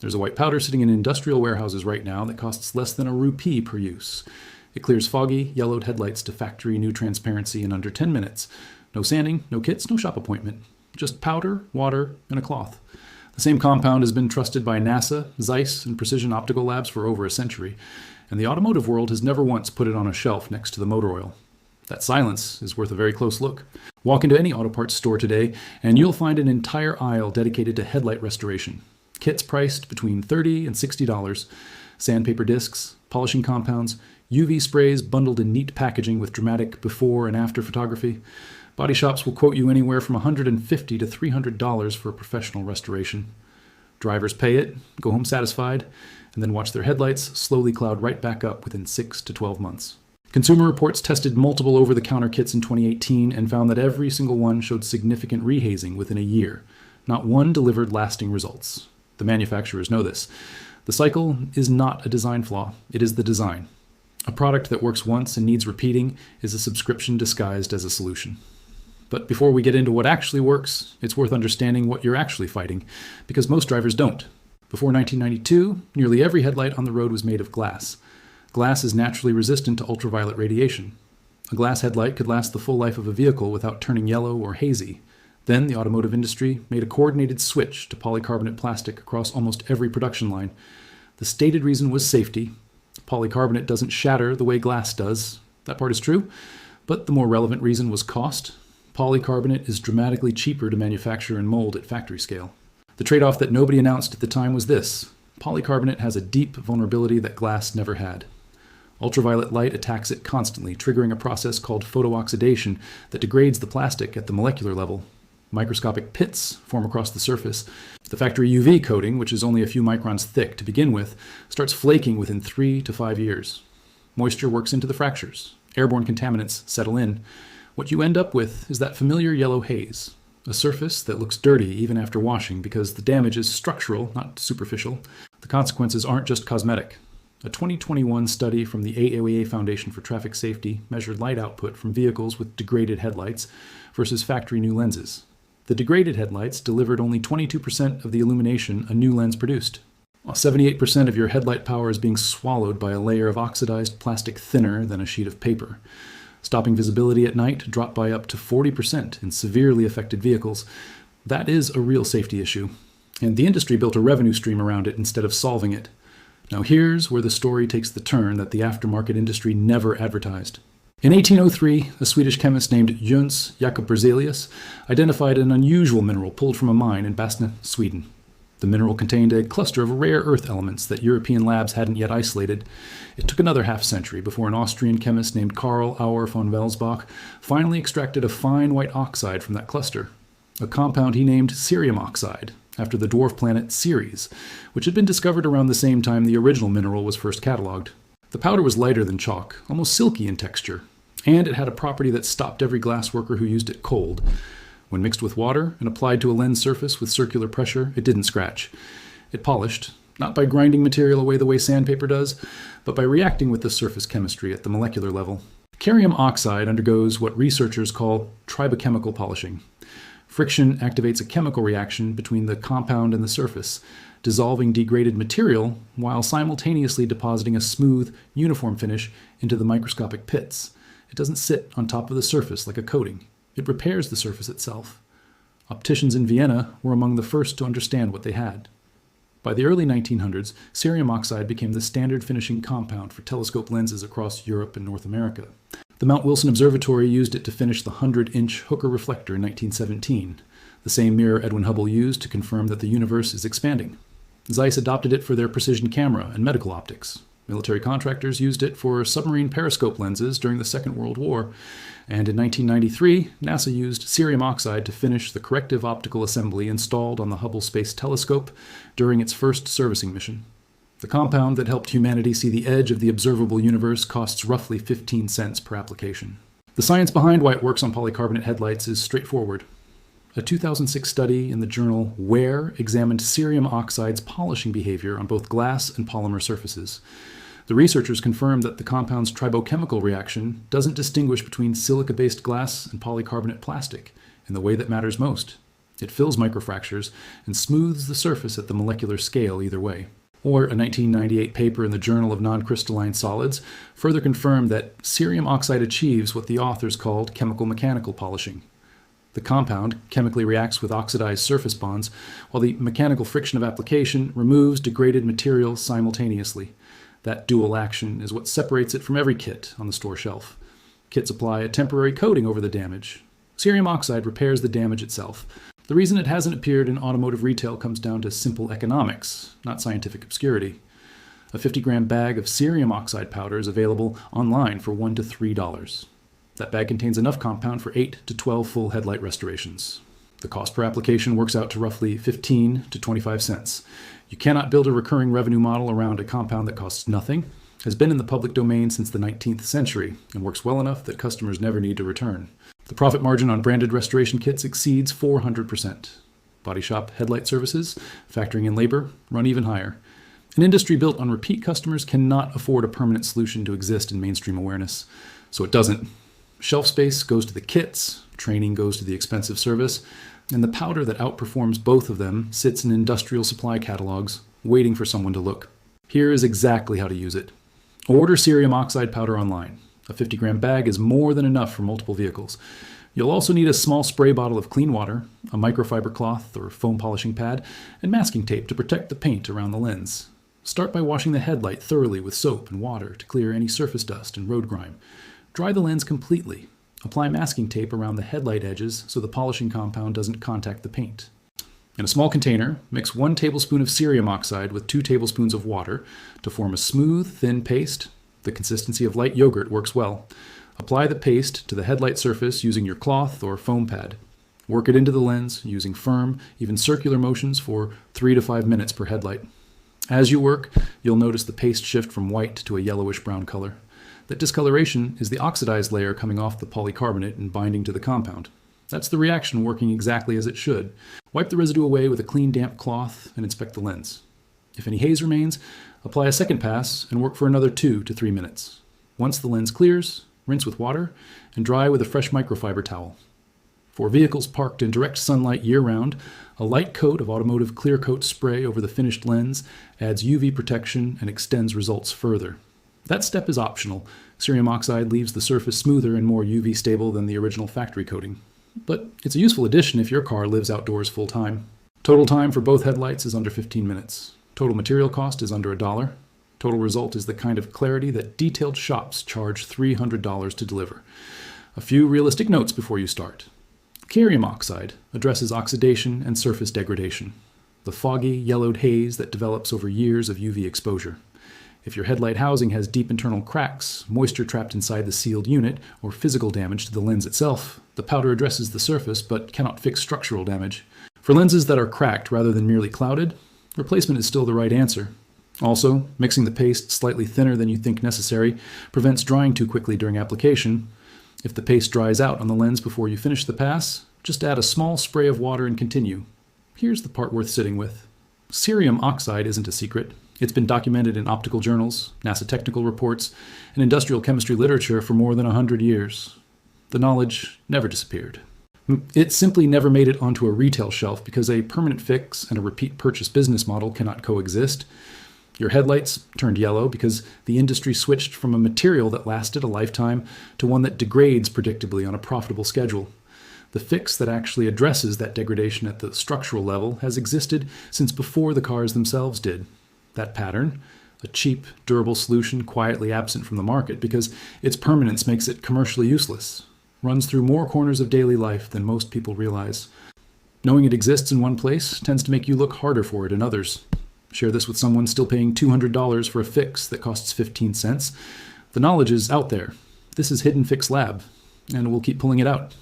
There's a white powder sitting in industrial warehouses right now that costs less than a rupee per use. It clears foggy, yellowed headlights to factory new transparency in under 10 minutes. No sanding, no kits, no shop appointment. Just powder, water, and a cloth. The same compound has been trusted by NASA, Zeiss, and Precision Optical Labs for over a century, and the automotive world has never once put it on a shelf next to the motor oil. That silence is worth a very close look. Walk into any auto parts store today, and you'll find an entire aisle dedicated to headlight restoration. Kits priced between $30 and $60, sandpaper discs, polishing compounds, UV sprays bundled in neat packaging with dramatic before and after photography. Body shops will quote you anywhere from $150 to $300 for a professional restoration. Drivers pay it, go home satisfied, and then watch their headlights slowly cloud right back up within 6 to 12 months. Consumer Reports tested multiple over-the-counter kits in 2018 and found that every single one showed significant rehazing within a year. Not one delivered lasting results. The manufacturers know this. The cycle is not a design flaw, it is the design. A product that works once and needs repeating is a subscription disguised as a solution. But before we get into what actually works, it's worth understanding what you're actually fighting, because most drivers don't. Before 1992, nearly every headlight on the road was made of glass. Glass is naturally resistant to ultraviolet radiation. A glass headlight could last the full life of a vehicle without turning yellow or hazy. Then the automotive industry made a coordinated switch to polycarbonate plastic across almost every production line. The stated reason was safety. Polycarbonate doesn't shatter the way glass does. That part is true. But the more relevant reason was cost. Polycarbonate is dramatically cheaper to manufacture and mold at factory scale. The trade-off that nobody announced at the time was this. Polycarbonate has a deep vulnerability that glass never had. Ultraviolet light attacks it constantly, triggering a process called photooxidation that degrades the plastic at the molecular level. Microscopic pits form across the surface. The factory UV coating, which is only a few microns thick to begin with, starts flaking within 3 to 5 years. Moisture works into the fractures. Airborne contaminants settle in. What you end up with is that familiar yellow haze, a surface that looks dirty even after washing because the damage is structural, not superficial. The consequences aren't just cosmetic. A 2021 study from the AOA Foundation for Traffic Safety measured light output from vehicles with degraded headlights versus factory new lenses. The degraded headlights delivered only 22% of the illumination a new lens produced. While 78% of your headlight power is being swallowed by a layer of oxidized plastic thinner than a sheet of paper. Stopping visibility at night dropped by up to 40% in severely affected vehicles. That is a real safety issue, and the industry built a revenue stream around it instead of solving it. Now here's where the story takes the turn that the aftermarket industry never advertised. In 1803, a Swedish chemist named Jöns Jacob Berzelius identified an unusual mineral pulled from a mine in Bastna, Sweden. The mineral contained a cluster of rare earth elements that European labs hadn't yet isolated. It took another half-century before an Austrian chemist named Karl Auer von Welsbach finally extracted a fine white oxide from that cluster, a compound he named cerium oxide, after the dwarf planet Ceres, which had been discovered around the same time the original mineral was first cataloged. The powder was lighter than chalk, almost silky in texture, and it had a property that stopped every glass worker who used it cold. When mixed with water and applied to a lens surface with circular pressure, it didn't scratch. It polished, not by grinding material away the way sandpaper does, but by reacting with the surface chemistry at the molecular level. Cerium oxide undergoes what researchers call tribochemical polishing. Friction activates a chemical reaction between the compound and the surface, dissolving degraded material while simultaneously depositing a smooth, uniform finish into the microscopic pits. It doesn't sit on top of the surface like a coating. It repairs the surface itself. Opticians in Vienna were among the first to understand what they had. By the early 1900s, cerium oxide became the standard finishing compound for telescope lenses across Europe and North America. The Mount Wilson Observatory used it to finish the 100-inch Hooker reflector in 1917, the same mirror Edwin Hubble used to confirm that the universe is expanding. Zeiss adopted it for their precision camera and medical optics. Military contractors used it for submarine periscope lenses during the Second World War, and in 1993, NASA used cerium oxide to finish the corrective optical assembly installed on the Hubble Space Telescope during its first servicing mission. The compound that helped humanity see the edge of the observable universe costs roughly 15 cents per application. The science behind why it works on polycarbonate headlights is straightforward. A 2006 study in the journal Wear examined cerium oxide's polishing behavior on both glass and polymer surfaces. The researchers confirmed that the compound's tribochemical reaction doesn't distinguish between silica-based glass and polycarbonate plastic in the way that matters most. It fills microfractures and smooths the surface at the molecular scale either way. Or a 1998 paper in the Journal of Non-Crystalline Solids further confirmed that cerium oxide achieves what the authors called chemical mechanical polishing. The compound chemically reacts with oxidized surface bonds, while the mechanical friction of application removes degraded materials simultaneously. That dual action is what separates it from every kit on the store shelf. Kits apply a temporary coating over the damage. Cerium oxide repairs the damage itself. The reason it hasn't appeared in automotive retail comes down to simple economics, not scientific obscurity. A 50-gram bag of cerium oxide powder is available online for $1 to $3. That bag contains enough compound for 8 to 12 full headlight restorations. The cost per application works out to roughly 15 to 25 cents. You cannot build a recurring revenue model around a compound that costs nothing, has been in the public domain since the 19th century, and works well enough that customers never need to return. The profit margin on branded restoration kits exceeds 400%. Body shop headlight services, factoring in labor, run even higher. An industry built on repeat customers cannot afford a permanent solution to exist in mainstream awareness, so it doesn't. Shelf space goes to the kits, training goes to the expensive service, and the powder that outperforms both of them sits in industrial supply catalogs, waiting for someone to look. Here is exactly how to use it. Order cerium oxide powder online. A 50-gram bag is more than enough for multiple vehicles. You'll also need a small spray bottle of clean water, a microfiber cloth or foam polishing pad, and masking tape to protect the paint around the lens. Start by washing the headlight thoroughly with soap and water to clear any surface dust and road grime. Dry the lens completely. Apply masking tape around the headlight edges so the polishing compound doesn't contact the paint. In a small container, mix 1 tablespoon of cerium oxide with 2 tablespoons of water to form a smooth, thin paste. The consistency of light yogurt works well. Apply the paste to the headlight surface using your cloth or foam pad. Work it into the lens using firm, even circular motions for 3 to 5 minutes per headlight. As you work, you'll notice the paste shift from white to a yellowish brown color. That discoloration is the oxidized layer coming off the polycarbonate and binding to the compound. That's the reaction working exactly as it should. Wipe the residue away with a clean, damp cloth and inspect the lens. If any haze remains, apply a second pass and work for another 2 to 3 minutes. Once the lens clears, rinse with water and dry with a fresh microfiber towel. For vehicles parked in direct sunlight year-round, a light coat of Automotive clear coat spray over the finished lens adds UV protection and extends results further. That step is optional. Cerium oxide leaves the surface smoother and more UV stable than the original factory coating. But it's a useful addition if your car lives outdoors full time. Total time for both headlights is under 15 minutes. Total material cost is under $1. Total result is the kind of clarity that detailed shops charge $300 to deliver. A few realistic notes before you start. Cerium oxide addresses oxidation and surface degradation, the foggy, yellowed haze that develops over years of UV exposure. If your headlight housing has deep internal cracks, moisture trapped inside the sealed unit, or physical damage to the lens itself, the powder addresses the surface but cannot fix structural damage. For lenses that are cracked rather than merely clouded, replacement is still the right answer. Also, mixing the paste slightly thinner than you think necessary prevents drying too quickly during application. If the paste dries out on the lens before you finish the pass, just add a small spray of water and continue. Here's the part worth sitting with. Cerium oxide isn't a secret. It's been documented in optical journals, NASA technical reports, and industrial chemistry literature for more than 100 years. The knowledge never disappeared. It simply never made it onto a retail shelf because a permanent fix and a repeat purchase business model cannot coexist. Your headlights turned yellow because the industry switched from a material that lasted a lifetime to one that degrades predictably on a profitable schedule. The fix that actually addresses that degradation at the structural level has existed since before the cars themselves did. That pattern, a cheap, durable solution quietly absent from the market because its permanence makes it commercially useless, runs through more corners of daily life than most people realize. Knowing it exists in one place tends to make you look harder for it in others. Share this with someone still paying $200 for a fix that costs 15 cents. The knowledge is out there. This is Hidden Fix Lab, and we'll keep pulling it out.